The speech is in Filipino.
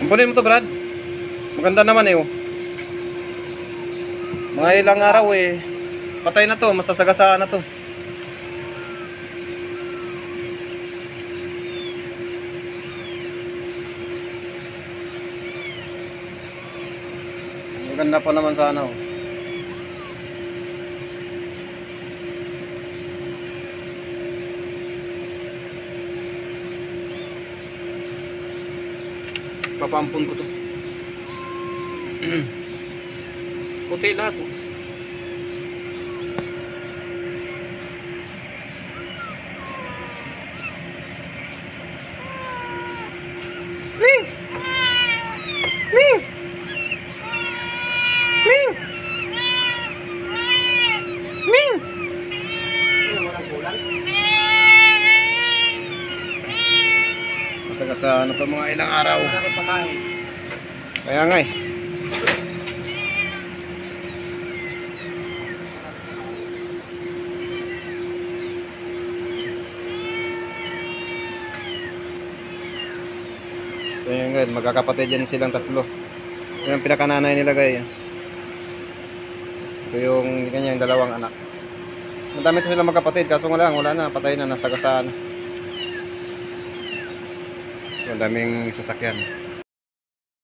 Ampunin mo to, Brad. Maganda naman eh, oh. Mga ilang araw eh. Patay na to, masasagasaan na to. Maganda pa naman sana, oh. Papampun ko to. Puti lahat, oh. Ming! Ming! Ming! Ming! Masagasa ano to mga ilang araw. Kaya nga eh. So yun guys, magkakapatid yan silang tatlo. Yan ang pinakananay nila guys. Ito yung kanyang dalawang anak. Madami ito silang magkapatid, kaso wala na, patay na, nasagasaan. Ang daming sasakyan.